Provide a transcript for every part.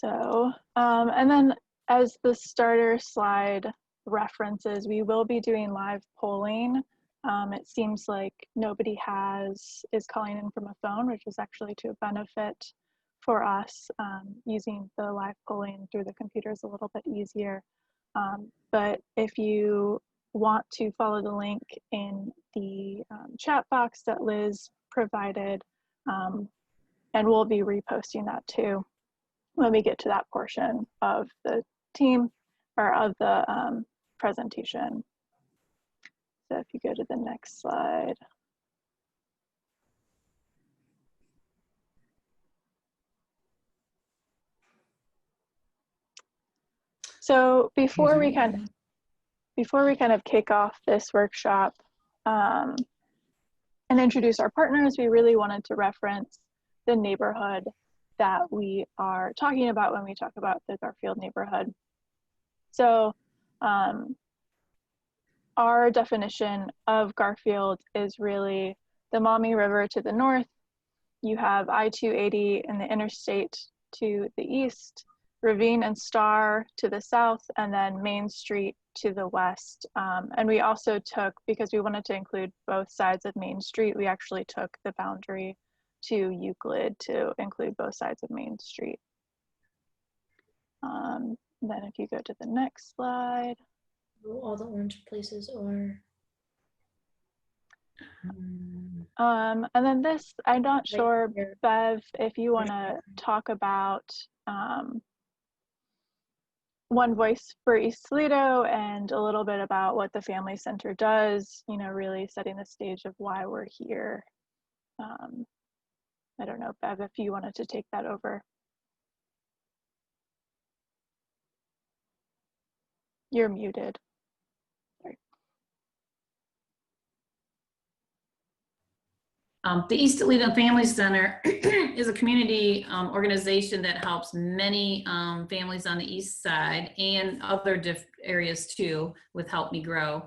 So, and then as the starter slide references, we will be doing live polling. It seems like nobody is calling in from a phone, which is actually to a benefit for us. Using the live polling through the computer is a little bit easier. But if you want to follow the link in the chat box that Liz provided, and we'll be reposting that too when we get to that portion of the team or of the presentation. So if you go to the next slide. So before we kind of kick off this workshop and introduce our partners, we really wanted to reference the neighborhood that we are talking about when we talk about the Garfield neighborhood. So our definition of Garfield is really the Maumee River to the north. You have I-280 and the interstate to the east, Ravine and Star to the south, and then Main Street to the west. And we also took, because we wanted to include both sides of Main Street, we actually took the boundary to Euclid to include both sides of Main Street. Then if you go to the next slide. All the orange places are. And then this, I'm not sure, Bev, if you want to talk about One Voice for East Toledo and a little bit about what the Family Center does, you know, really setting the stage of why we're here. I don't know, Bev, if you wanted to take that over. You're muted. Sorry. The East Toledo Family Center is a community organization that helps many families on the east side and other areas too with Help Me Grow.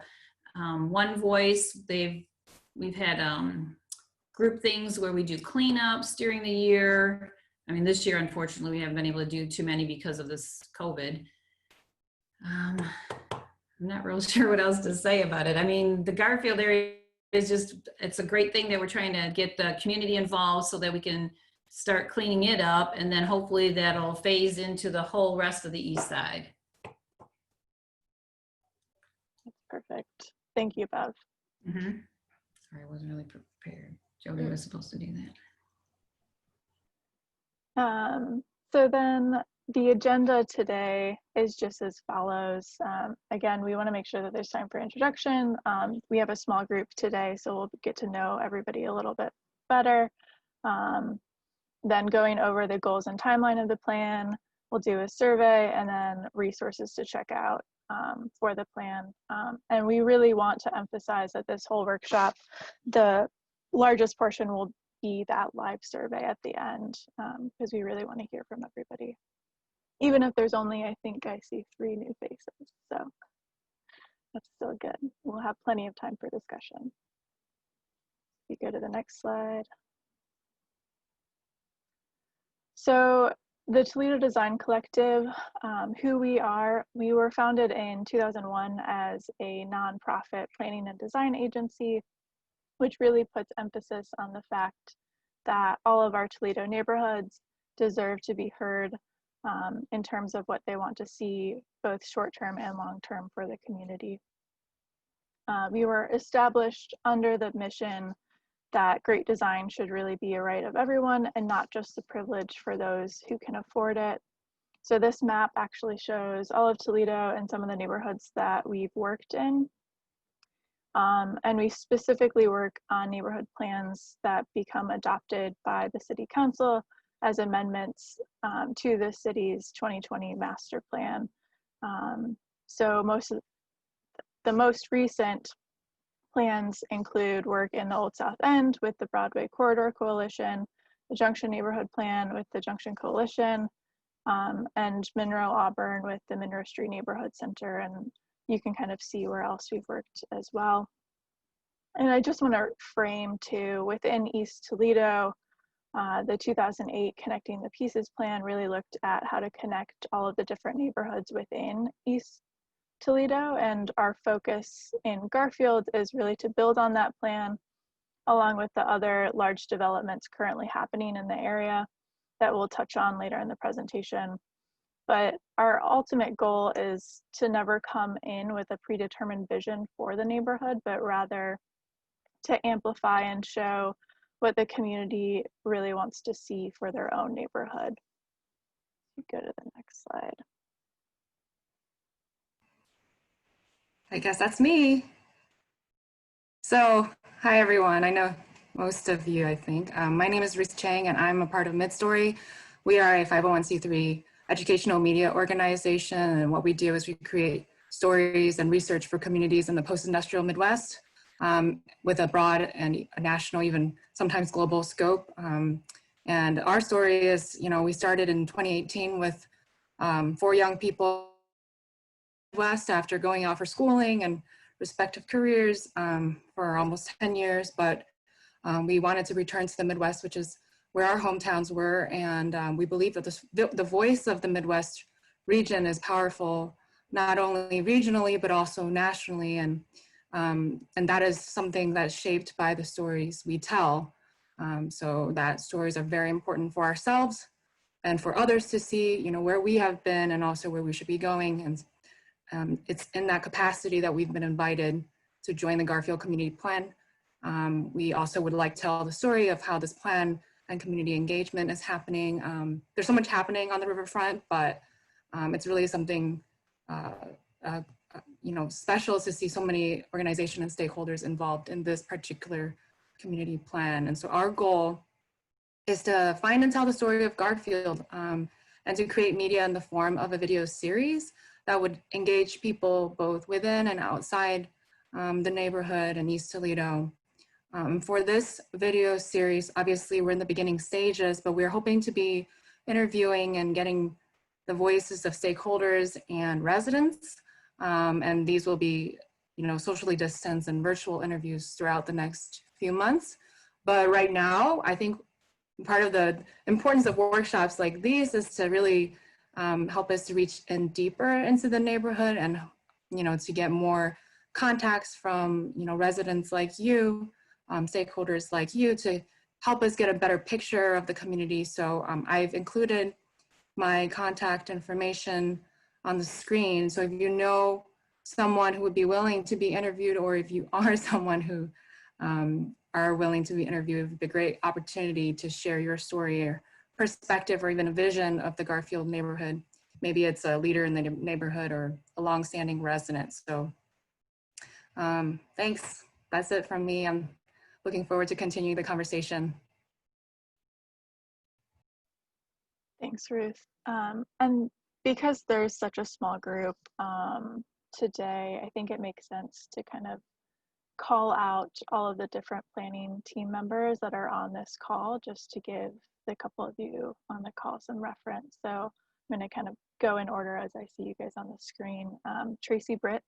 One Voice, we've had group things where we do cleanups during the year. I mean, this year, unfortunately, we haven't been able to do too many because of this COVID. I'm not real sure what else to say about it. I mean, the Garfield area is just, it's a great thing that we're trying to get the community involved so that we can start cleaning it up, and then hopefully that'll phase into the whole rest of the east side. That's perfect. Thank you, Bev. Sorry, I wasn't really prepared. Jody was supposed to do that. So then the agenda today is just as follows. Again, we want to make sure that there's time for introduction. We have a small group today, so we'll get to know everybody a little bit better. Then going over the goals and timeline of the plan, we'll do a survey and then resources to check out for the plan. And we really want to emphasize that this whole workshop, the largest portion will be that live survey at the end, because we really want to hear from everybody. Even if there's only, I think I see 3 new faces, so that's still good. We'll have plenty of time for discussion. You go to the next slide. So the Toledo Design Collective, who we are, we were founded in 2001 as a nonprofit planning and design agency, which really puts emphasis on the fact that all of our Toledo neighborhoods deserve to be heard in terms of what they want to see, both short-term and long-term, for the community. We were established under the mission that great design should really be a right of everyone and not just a privilege for those who can afford it. So this map actually shows all of Toledo and some of the neighborhoods that we've worked in. And we specifically work on neighborhood plans that become adopted by the City Council as amendments to the city's 2020 master plan. So the most recent plans include work in the Old South End with the Broadway Corridor Coalition, the Junction Neighborhood Plan with the Junction Coalition, and Monroe Auburn with the Monroe Street Neighborhood Center. And you can kind of see where else we've worked as well. And I just want to frame too, within East Toledo, The 2008 Connecting the Pieces plan really looked at how to connect all of the different neighborhoods within East Toledo, and our focus in Garfield is really to build on that plan along with the other large developments currently happening in the area that we'll touch on later in the presentation. But our ultimate goal is to never come in with a predetermined vision for the neighborhood, but rather to amplify and show what the community really wants to see for their own neighborhood. Go to the next slide. I guess that's me. So, hi everyone. I know most of you, I think. My name is Reese Chang and I'm a part of Midstory. We are a 501c3 educational media organization, and what we do is we create stories and research for communities in the post-industrial Midwest with a broad and a national, even sometimes global scope. And our story is, we started in 2018 with 4 young people in the Midwest after going out for schooling and respective careers for almost 10 years, but we wanted to return to the Midwest, which is where our hometowns were, and we believe that the voice of the Midwest region is powerful, not only regionally, but also nationally, and that is something that's shaped by the stories we tell. So that stories are very important for ourselves and for others to see, where we have been and also where we should be going. And it's in that capacity that we've been invited to join the Garfield Community Plan. We also would like to tell the story of how this plan and community engagement is happening. There's so much happening on the riverfront, but it's really something special to see so many organizations and stakeholders involved in this particular community plan. And so our goal is to find and tell the story of Garfield and to create media in the form of a video series that would engage people both within and outside the neighborhood in East Toledo. For this video series, obviously we're in the beginning stages, but we're hoping to be interviewing and getting the voices of stakeholders and residents. And these will be, socially distanced and virtual interviews throughout the next few months. But right now, I think part of the importance of workshops like these is to really help us to reach in deeper into the neighborhood and, to get more contacts from, residents like you, stakeholders like you, to help us get a better picture of the community. So I've included my contact information on the screen. So if you know someone who would be willing to be interviewed, or if you are someone who are willing to be interviewed, it would be a great opportunity to share your story or perspective or even a vision of the Garfield neighborhood. Maybe it's a leader in the neighborhood or a longstanding resident. So thanks, that's it from me. I'm looking forward to continuing the conversation. Thanks, Ruth. And because there's such a small group today, I think it makes sense to kind of call out all of the different planning team members that are on this call, just to give the couple of you on the call some reference. So I'm going to kind of go in order as I see you guys on the screen. Tracy Britt.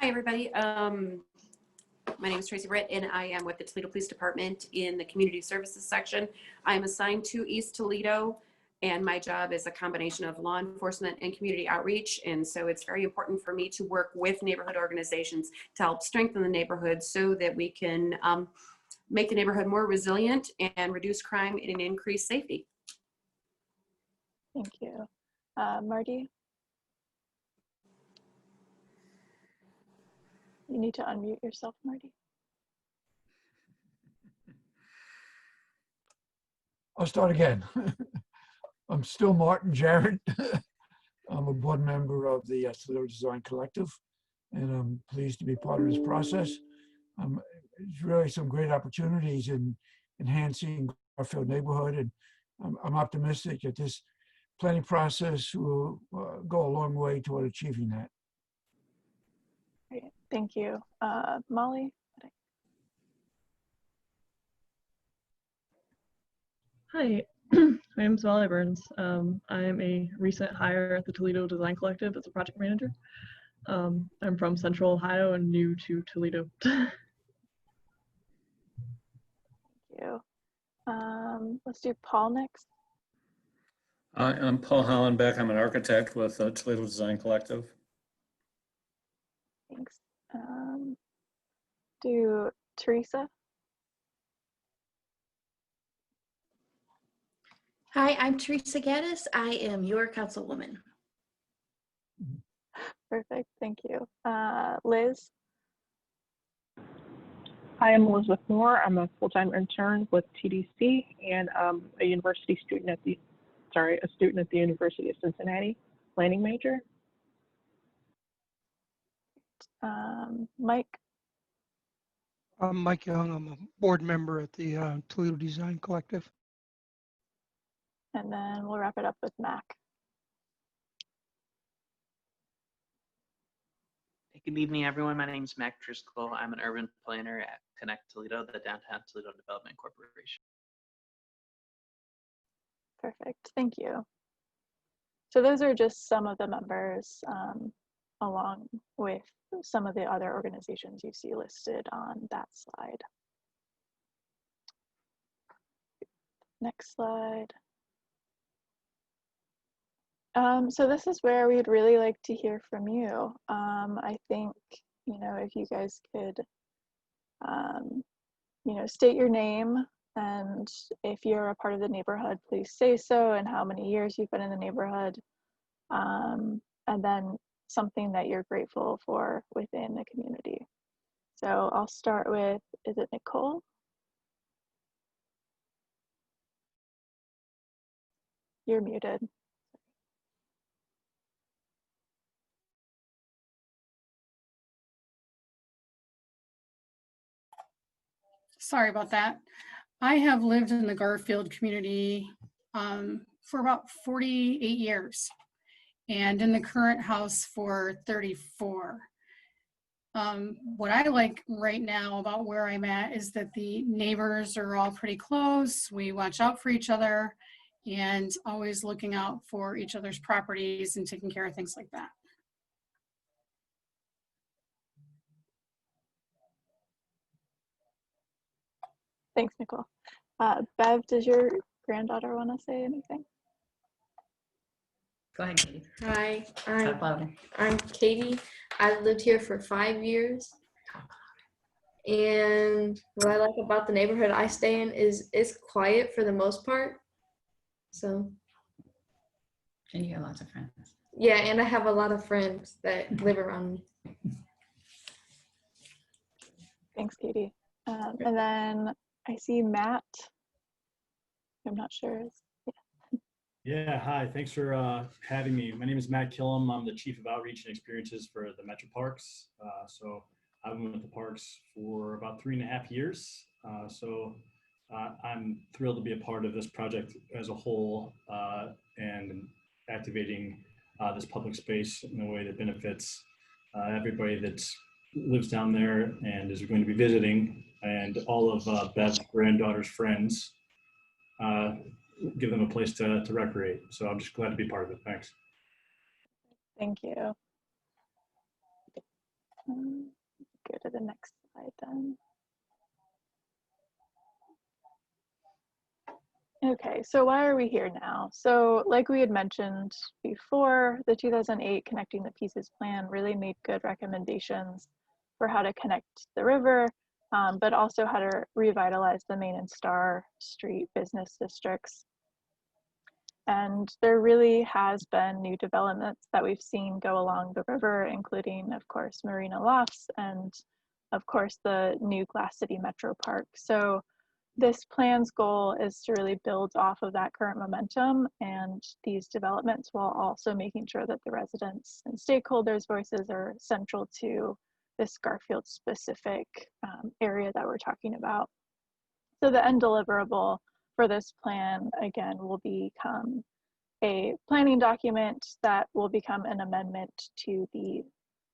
Hi, everybody. My name is Tracy Britt, and I am with the Toledo Police Department in the Community Services section. I am assigned to East Toledo, and my job is a combination of law enforcement and community outreach. And so it's very important for me to work with neighborhood organizations to help strengthen the neighborhood so that we can make the neighborhood more resilient and reduce crime and increase safety. Thank you. Marty? You need to unmute yourself, Marty. I'll start again. I'm still Martin Jarrett. I'm a board member of the Toledo Design Collective, and I'm pleased to be part of this process. There's really some great opportunities in enhancing Garfield neighborhood, and I'm optimistic that this planning process will go a long way toward achieving that. Great, thank you. Molly? Hi, my name is Molly Burns. I'm a recent hire at the Toledo Design Collective as a project manager. I'm from Central Ohio and new to Toledo. you. Let's do Paul next. I'm Paul Hollenbeck. I'm an architect with Toledo Design Collective. Thanks. Do Teresa. Hi, I'm Teresa Gaddis. I am your councilwoman. Perfect, thank you. Liz. Hi, I'm Elizabeth Moore. I'm a full-time intern with TDC and a university student at the, a student at the University of Cincinnati, planning major. Mike. I'm Mike Young. I'm a board member at the Toledo Design Collective. And then we'll wrap it up with Mac. Good evening, everyone. My name is Mac Driscoll. I'm an urban planner at Connect Toledo, the Downtown Toledo Development Corporation. Perfect, thank you. So those are just some of the members along with some of the other organizations you see listed on that slide. Next slide. So this is where we'd really like to hear from you. I think, if you guys could, state your name, and if you're a part of the neighborhood, please say so, and how many years you've been in the neighborhood, and then something that you're grateful for within the community. So I'll start with, is it Nicole? You're muted. Sorry about that. I have lived in the Garfield community for about 48 years and in the current house for 34. What I like right now about where I'm at is that the neighbors are all pretty close. We watch out for each other and always looking out for each other's properties and taking care of things like that. Thanks, Nicole. Bev, does your granddaughter want to say anything? Go ahead, Katie. Hi, Talk louder. I'm Katie. I've lived here for 5 years. And what I like about the neighborhood I stay in is it's quiet for the most part. So. And you have lots of friends. Yeah, and I have a lot of friends that live around me. Thanks, Katie. And then I see Matt. I'm not sure. Yeah, hi, thanks for having me. My name is Matt Killam. I'm the Chief of Outreach and Experiences for the Metro Parks. So I've been with the parks for about 3.5 years. I'm thrilled to be a part of this project as a whole and activating this public space in a way that benefits everybody that lives down there and is going to be visiting, and all of Bev's granddaughter's friends. Give them a place to recreate. So I'm just glad to be part of it. Thanks. Thank you. Go to the next slide then. Okay, so why are we here now? So like we had mentioned before, the 2008 Connecting the Pieces plan really made good recommendations for how to connect the river, but also how to revitalize the Main and Star Street business districts. And there really has been new developments that we've seen go along the river, including, of course, Marina Lofts and, of course, the new Glass City Metro Park. So this plan's goal is to really build off of that current momentum and these developments, while also making sure that the residents and stakeholders' voices are central to this Garfield specific area that we're talking about. So the end deliverable for this plan, again, will become a planning document that will become an amendment to the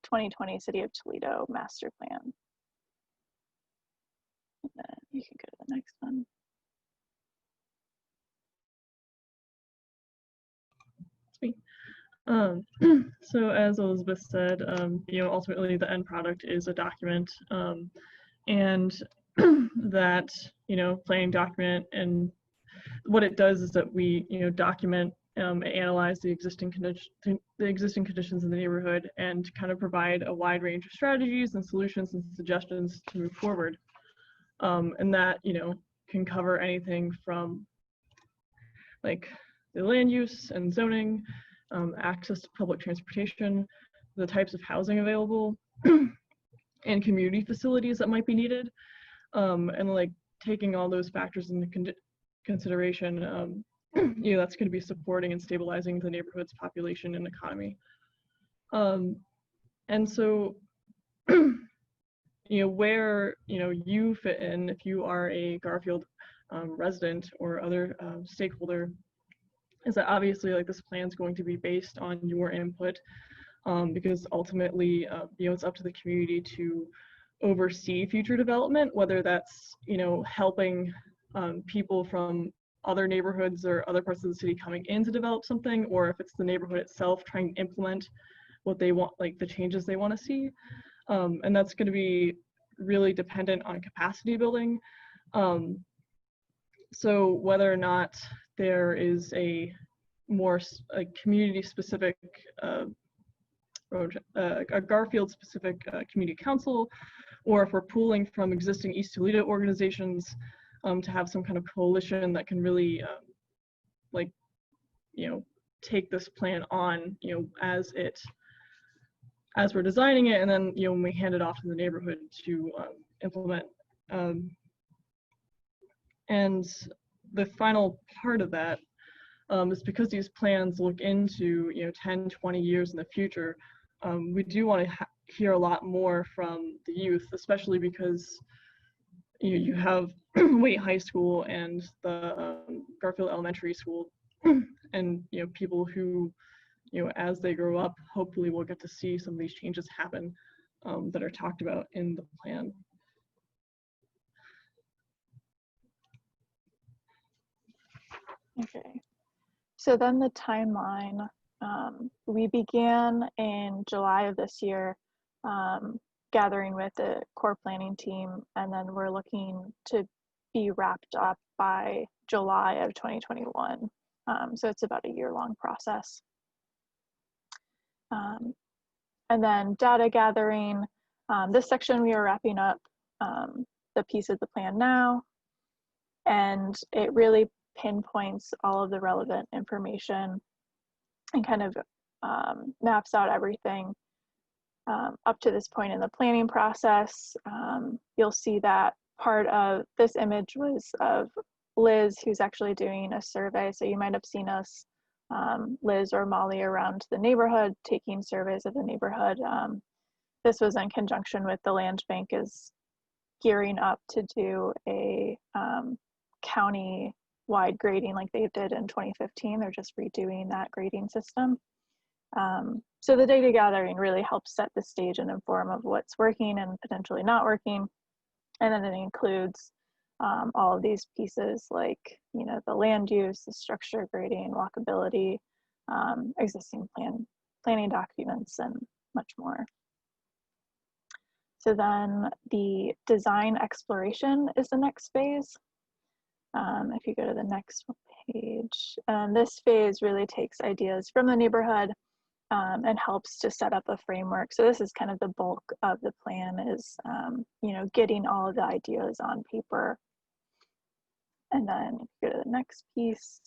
2020 City of Toledo Master Plan. And then you can go to the next one. So as Elizabeth said, ultimately the end product is a document, and that, planning document, and what it does is that we, document and analyze the existing conditions in the neighborhood and kind of provide a wide range of strategies and solutions and suggestions to move forward. And that, can cover anything from like the land use and zoning, access to public transportation, the types of housing available, and community facilities that might be needed. And like taking all those factors into consideration, that's going to be supporting and stabilizing the neighborhood's population and economy. And so, where, you fit in, if you are a Garfield resident or other stakeholder, is that obviously like this plan is going to be based on your input, because ultimately, it's up to the community to oversee future development, whether that's, helping people from other neighborhoods or other parts of the city coming in to develop something, or if it's the neighborhood itself trying to implement what they want, like the changes they want to see. And that's going to be really dependent on capacity building. So whether or not there is a more community specific, a Garfield specific community council, or if we're pooling from existing East Toledo organizations to have some kind of coalition that can really take this plan on, as we're designing it, and then when we hand it off to the neighborhood to implement. And the final part of that is because these plans look into 10, 20 years in the future. We do want to hear a lot more from the youth, especially because you have Waite High School and the Garfield Elementary School, and people who as they grow up, hopefully we'll get to see some of these changes happen that are talked about in the plan. Okay, so then the timeline, we began in July of this year, gathering with the core planning team, and then we're looking to be wrapped up by July of 2021. So it's about a year-long process. And then data gathering, this section we are wrapping up the piece of the plan now, and it really pinpoints all of the relevant information and kind of maps out everything up to this point in the planning process. You'll see that part of this image was of Liz, who's actually doing a survey. So you might have seen us, Liz or Molly, around the neighborhood taking surveys of the neighborhood. This was in conjunction with the land bank is gearing up to do a county-wide grading like they did in 2015. They're just redoing that grading system. So the data gathering really helps set the stage and inform of what's working and potentially not working. And then it includes all of these pieces like, the land use, the structure grading, walkability, existing planning documents, and much more. So then the design exploration is the next phase. If you go to the next page, this phase really takes ideas from the neighborhood and helps to set up a framework. So this is kind of the bulk of the plan is, getting all of the ideas on paper. And then if you go to the next piece,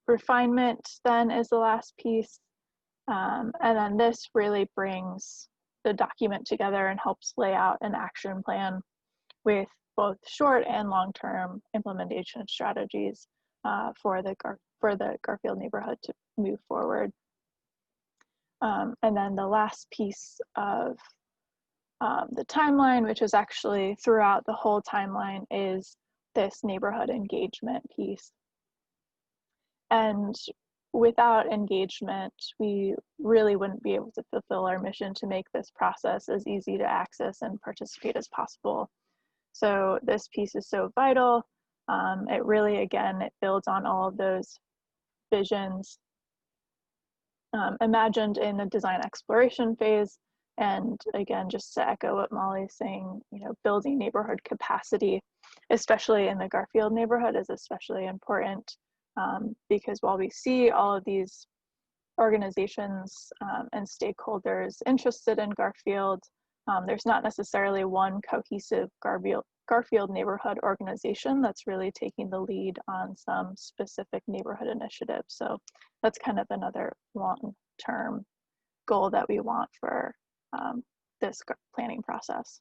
refinement then is the last piece. And then this really brings the document together and helps lay out an action plan with both short and long-term implementation strategies for the Garfield neighborhood to move forward. And then the last piece of the timeline, which is actually throughout the whole timeline, is this neighborhood engagement piece. And without engagement, we really wouldn't be able to fulfill our mission to make this process as easy to access and participate as possible. So this piece is so vital. It really, again, it builds on all of those visions imagined in the design exploration phase, And again, just to echo what Molly's saying, you know, building neighborhood capacity, especially in the Garfield neighborhood, is especially important because while we see all of these organizations and stakeholders interested in Garfield, there's not necessarily one cohesive Garfield neighborhood organization that's really taking the lead on some specific neighborhood initiative. So that's kind of another long-term goal that we want for this planning process.